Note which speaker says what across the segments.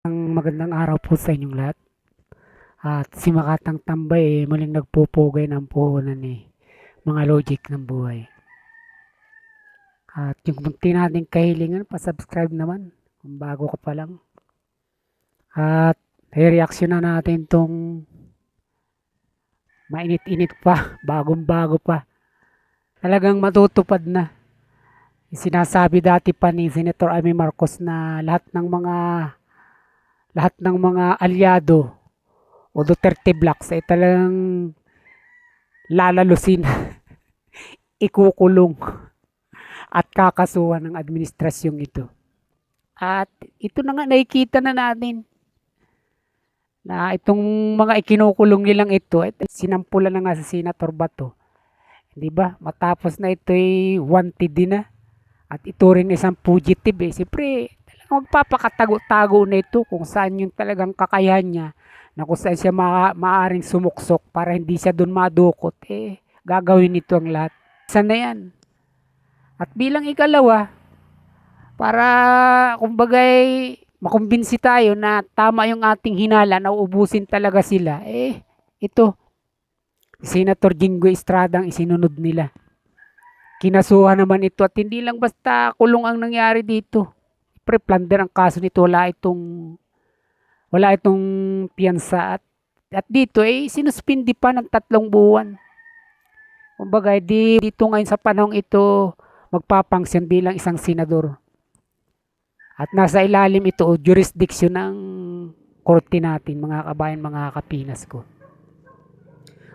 Speaker 1: Magandang araw po sa inyong lahat. At si Makatang Tambay muling nagpupugay ng puhunan mga logic ng buhay. At yung munti nating kahilingan, pa-subscribe naman kung bago ka pa lang. At i-reaction na natin tong mainit-init pa, bagong-bago pa. Talagang matutupad na. Yung sinasabi dati pa ni Senator Amy Marcos na lahat ng mga alyado o Duterte blocks ay talagang lalalusin, ikukulong at kakasuhan ng administrasyong ito. At ito na nga nakikita na natin na itong mga ikinukulong nilang ito ay sinampulan na nga sa Senator Bato. Di ba? Matapos na ito ay wanted din na at ito rin isang fugitive Siyempre, magpapakatago-tago na ito kung saan yung talagang kakayahan niya na kung saan siya maaring sumuksok para hindi siya doon madukot, gagawin nito ang lahat. Isa na yan. At bilang ikalawa, para kumbagay makumbinsi tayo na tama yung ating hinala na uubusin talaga sila, ito, Senator Jinggoy Estrada ang isinunod nila. Kinasuhan naman ito at hindi lang basta kulong ang nangyari dito. Pre-plunder ang kaso nito, wala itong piyansa at dito sinuspindi pa ng 3 buwan. Kumbaga dito ngayon sa panahong ito magpapangsyon bilang isang senador. At nasa ilalim ito o jurisdiction ng korte natin, mga kabayan, mga kapinas ko.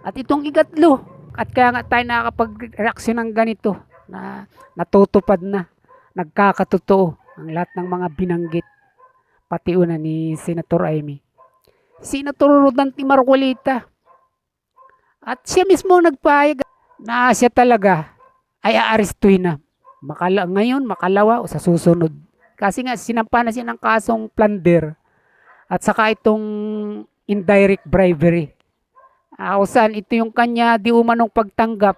Speaker 1: At itong ikatlo, at kaya nga tayo nakakapag-reaksyon ng ganito na natutupad na, nagkakatotoo ang lahat ng mga binanggit pati una ni Senator Amy. Senator Rodante Marcolita. At siya mismo nagpahayag na siya talaga ay aarestuhin na. Ngayon, makalawa o sa susunod. Kasi nga sinampa na siya ng kasong plunder at saka itong indirect bribery. Saan ito yung kanya di umanong pagtanggap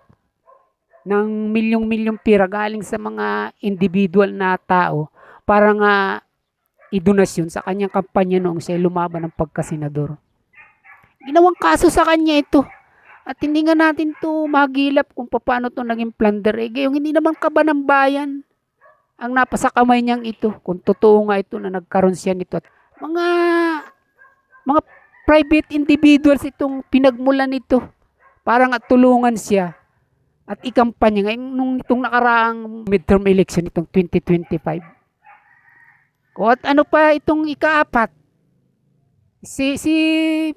Speaker 1: ng milyong-milyong pira galing sa mga individual na tao para nga idonasyon sa kanyang kampanya noong siya lumaban ng pagkasenador. Ginawang kaso sa kanya ito. At hindi nga natin to magilap kung paano to naging plunder. Yung hindi naman kaba ng bayan ang napasa kamay niyang ito. Kung totoo nga ito na nagkaroon siya nito. At mga private individuals itong pinagmulan nito para nga tulungan siya at ikampanya ngayon nung itong nakaraang midterm election itong 2025. O at ano pa itong ikaapat, si Sir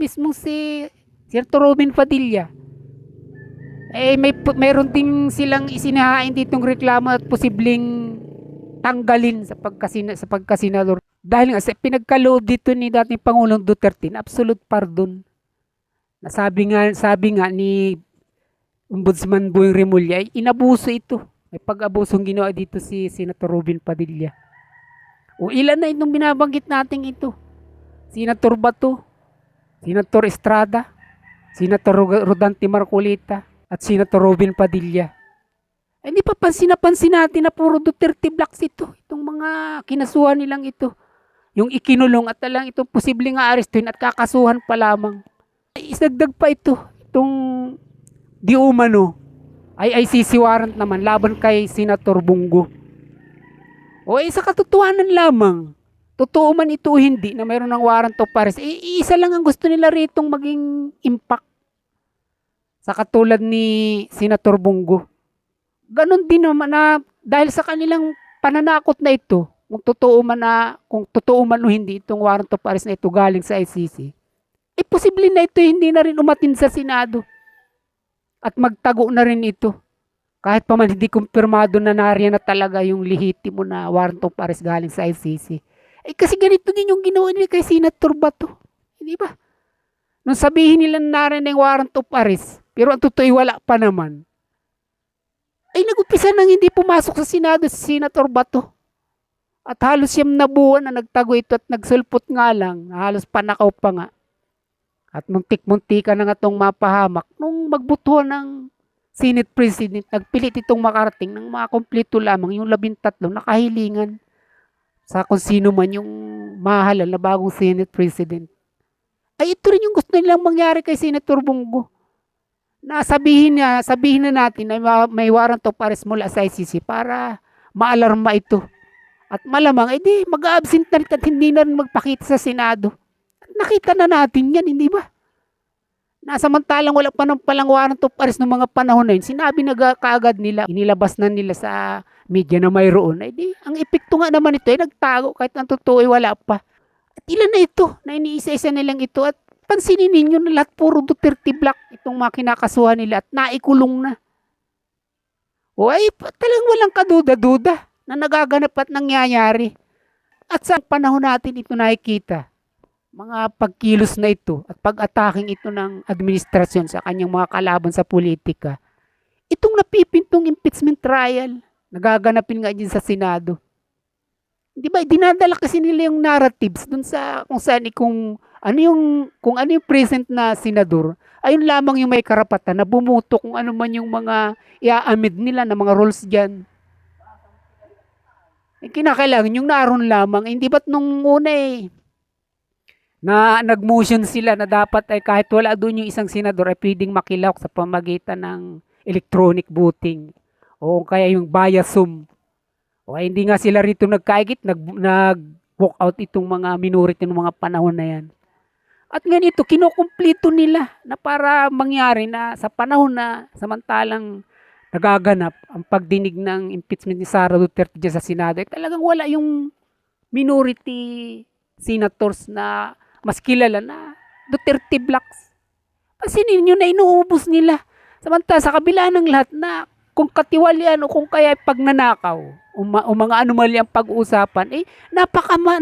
Speaker 1: Robin Padilla, mayroon ding silang isinahain ditong reklamo at posibleng tanggalin sa pagkasenador. Dahil nga pinagkaloob dito ni dating Pangulong Duterte, absolute pardon. Sabi nga ni Ombudsman Boying Remulla, inabuso ito. May pag-abusong ginawa dito si Senator Robin Padilla. O ilan na itong binabanggit natin ito? Senator Bato, Senator Estrada, Senator Rodante Marcolita, at Senator Robin Padilla. Hindi pa pansin natin na puro Duterte blocks ito. Itong mga kinasuhan nilang ito. Yung ikinulong at talang itong posibleng aarestuhin at kakasuhan pa lamang. Isagdag pa ito. Itong di umano ay ICC warrant naman laban kay Senator Bungo. O sa katotohanan lamang, totoo man ito o hindi na mayroon ng warrant of arrest, isa lang ang gusto nila ritong maging impact. Sa katulad ni Senator Bungo. Ganon din naman na dahil sa kanilang pananakot na ito, kung totoo man o hindi itong warrant of arrest na ito galing sa ICC, posible na ito hindi na rin umatin sa Senado at magtago na rin ito. Kahit pa man hindi kumpirmado na nariyan na talaga yung lehitimo na warrant of arrest galing sa ICC. Kasi ganito din yung ginawa nila kay Senator Bato. Hindi ba? Nung sabihin nila na nariyan na yung warrant of arrest, pero ang totoo wala pa naman, nag-upisa nang hindi pumasok sa Senado si Senator Bato. At halos 7 na buwan na nagtago ito at nagsulpot nga lang, halos panakaw pa nga. At muntik-muntika na nga itong mapahamak nung magbutuhan ng Senate President, nagpilit itong makarating ng mga kompleto lamang yung 13 nakahilingan. sa kung sino man yung mahalal na bagong Senate President. Ay ito rin yung gusto nilang mangyari kay Senator Bongo. Na sabihin na natin na may warrant of arrest mula sa ICC para maalarma ito. At malamang, edi mag-absent na rin at hindi na rin magpakita sa Senado. At nakita na natin yan, hindi ba? Samantalang wala pa ng palang warrant of arrest ng mga panahon na yun, sinabi na kaagad nila, inilabas na nila sa media na mayroon. Edi, ang epekto nga naman ito ay nagtago kahit ang totoo ay wala pa. At ilan na ito na iniisa-isa nilang ito at pansinin ninyo na lahat puro Duterte Black itong mga kinakasuhan nila at naikulong na. O ay talagang walang kaduda-duda na nagaganap at nangyayari. At sa panahon natin ito nakikita, mga pagkilos na ito at pag-ataking ito ng administrasyon sa kanyang mga kalaban sa politika, itong napipintong impeachment trial, nagaganapin nga dyan sa Senado. Di ba, dinadala kasi nila yung narratives dun sa kung saan kung ano yung present na senador, ayun lamang yung may karapatan na bumuto kung ano man yung mga i-amid nila na mga rules diyan. Kinakailangan yung naroon lamang, hindi ba't nung una na nag-motion sila na dapat ay kahit wala doon yung isang senador ay pwedeng makilahok sa pamagitan ng electronic voting o kaya yung biasum. O ay, hindi nga sila rito nagkaigit, nag-walk out itong mga minority ng mga panahon na yan. At ganito, kinukumplito nila na para mangyari na sa panahon na samantalang nagaganap ang pagdinig ng impeachment ni Sara Duterte dyan sa Senado, ay talagang wala yung minority senators na mas kilala na Duterte Blacks. Pansinin nyo na inuubos nila. Samantala sa kabila ng lahat na kung katiwalian o kung kaya pagnanakaw o mga anomalya ang pag-uusapan,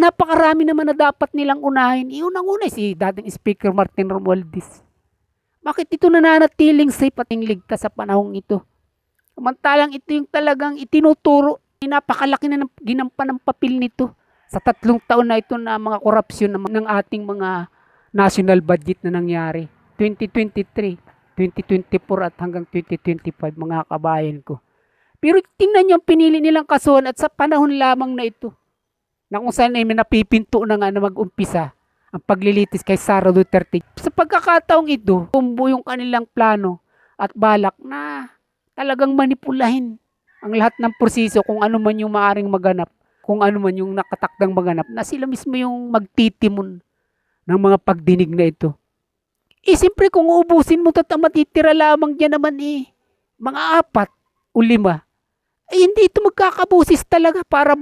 Speaker 1: napakarami naman na dapat nilang unahin. Unang-una si dating Speaker Martin Romualdez. Bakit ito nananatiling safe at ligtas sa panahong ito? Samantalang ito yung talagang itinuturo, napakalaki na ng ginampan ng papel nito sa 3 taon na ito na mga korupsyon ng ating mga national budget na nangyari. 2023, 2024 at hanggang 2025 mga kabayan ko. Pero tingnan niyo ang pinili nilang kasuhan at sa panahon lamang na ito na kung saan ay napipinto na nga na mag-umpisa ang paglilitis kay Sara Duterte. Sa pagkakataong ito, tumbo yung kanilang plano at balak na talagang manipulahin ang lahat ng proseso kung ano man yung maaring maganap, kung ano man yung nakatakdang maganap, na sila mismo yung magtitimon ng mga pagdinig na ito. Siyempre kung uubusin mo at matitira lamang dyan naman mga 4 o 5, hindi ito magkakabusis talaga para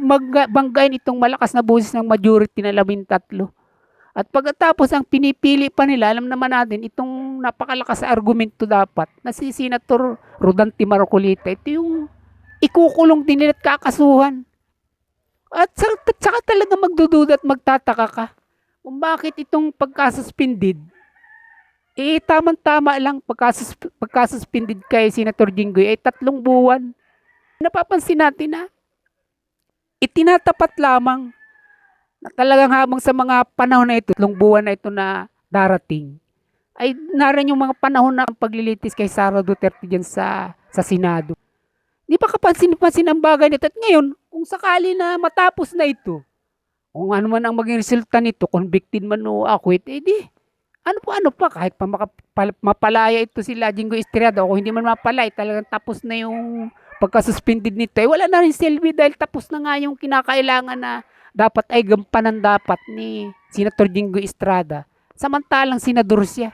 Speaker 1: banggain itong malakas na busis ng majority na 13. At pagkatapos ang pinipili pa nila, alam naman natin, itong napakalakas na argumento dapat na si Senator Rodante Marcolita, ito yung ikukulong din nila at kakasuhan. At saka talaga magdududa at magtataka ka kung bakit itong pagkasuspended, tamang-tama lang pagkasuspended kay Senator Jinggoy ay 3 buwan. Napapansin natin na itinatapat lamang na talagang habang sa mga panahon na ito, 3 buwan na ito na darating, ay narin yung mga panahon na paglilitis kay Sara Duterte dyan sa Senado. Di pa kapansin-pansin ang bagay nito. At ngayon, kung sakali na matapos na ito, kung ano man ang maging resulta nito, convicted man o acquit, di, ano pa, kahit pa mapalaya ito sila Jinggoy Estrada, o hindi man mapalaya, talagang tapos na yung pagkasuspended nito, wala na rin silbi dahil tapos na nga yung kinakailangan na dapat ay gampanan dapat ni Senator Jinggoy Estrada. Samantalang senador siya,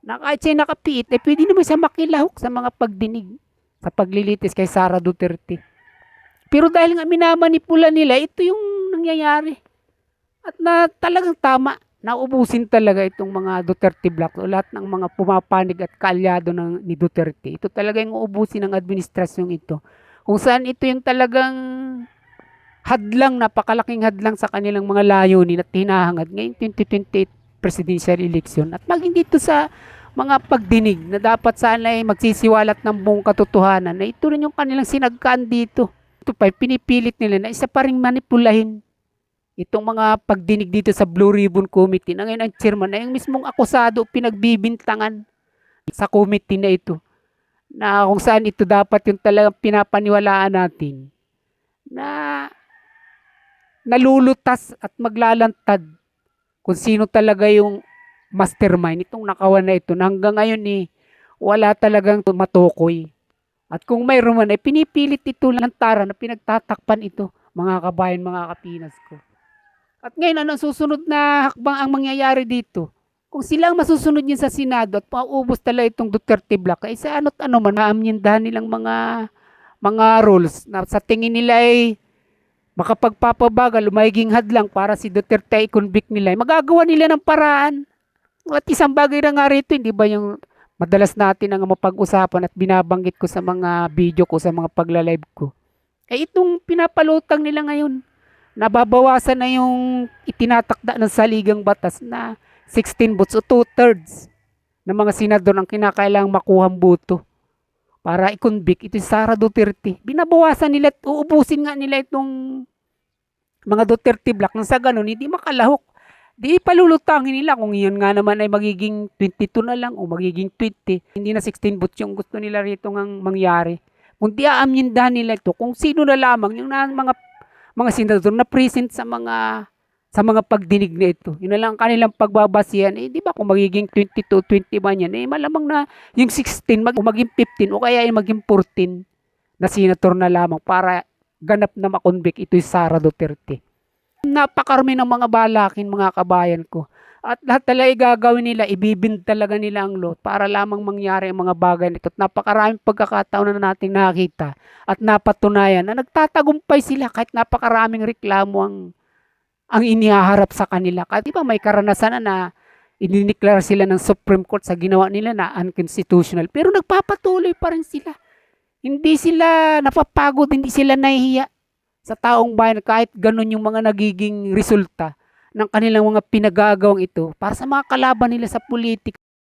Speaker 1: na kahit siya nakapiit, pwede naman siya makilahok sa mga pagdinig sa paglilitis kay Sara Duterte. Pero dahil nga minamanipula nila, ito yung nangyayari. At na talagang tama, naubusin talaga itong mga Duterte Black o lahat ng mga pumapanig at kaalyado ni Duterte. Ito talaga yung uubusin ng administrasyong ito. Kung saan ito yung talagang hadlang, napakalaking hadlang sa kanilang mga layunin at hinahangad ngayong 2028 presidential election. At maging dito sa mga pagdinig na dapat sana ay magsisiwalat ng buong katotohanan na ito rin yung kanilang sinagkaan dito. Ito pa, pinipilit nila na isa pa rin manipulahin itong mga pagdinig dito sa Blue Ribbon Committee na ngayon ang chairman na yung mismong akusado pinagbibintangan sa committee na ito, na kung saan ito dapat yung talagang pinapaniwalaan natin na nalulutas at maglalantad kung sino talaga yung mastermind itong nakawan na ito na hanggang ngayon wala talagang matukoy. At kung mayroon man ay pinipilit ito lantaran na pinagtatakpan ito, mga kabayan, mga kapinas ko. At ngayon, anong susunod na hakbang ang mangyayari dito? Kung sila ang masusunod niya sa Senado at paubos talaga itong Duterte Black, ay sa ano't ano man, maamyendahan nilang mga rules na sa tingin nila ay makapagpapabagal, magiging hadlang para si Duterte ay convict nila, ay magagawa nila ng paraan. At isang bagay na nga rito, hindi ba yung madalas natin ang mapag-usapan at binabanggit ko sa mga video ko, sa mga pagla-live ko. Eh itong pinapalutang nila ngayon, nababawasan na yung itinatakda ng saligang batas na 16 votes o 2/3 ng mga senador ang kinakailangang makuhang boto para i-convict ito si Sara Duterte. Binabawasan nila at uubusin nga nila itong mga Duterte Black nang sa ganun hindi makalahok. Di palulutangin nila kung yun nga naman ay magiging 22 na lang o magiging 20. Hindi na 16 votes yung gusto nila rito ngang mangyari. Kung di aamyendahan nila ito, kung sino na lamang yung mga senador na present sa mga pagdinig na ito. Yun na lang ang kanilang pagbabasihan. Di ba kung magiging 22, 20 man yan, malamang na yung 16 maging 15 o kaya maging 14 na senator na lamang para ganap na makonvict ito yung Sara Duterte. Napakarami ng mga balakin, mga kabayan ko. At lahat talaga gagawin nila, ibibind talaga nila ang law para lamang mangyari ang mga bagay nito. At napakaraming pagkakataon na nating nakita at napatunayan na nagtatagumpay sila kahit napakaraming reklamo ang inihaharap sa kanila. Kasi diba may karanasan na inineklara sila ng Supreme Court sa ginawa nila na unconstitutional. Pero nagpapatuloy pa rin sila. Hindi sila napapagod, hindi sila nahihiya sa taong bayan kahit ganun yung mga nagiging resulta ng kanilang mga pinagagawang ito para sa mga kalaban nila sa politika.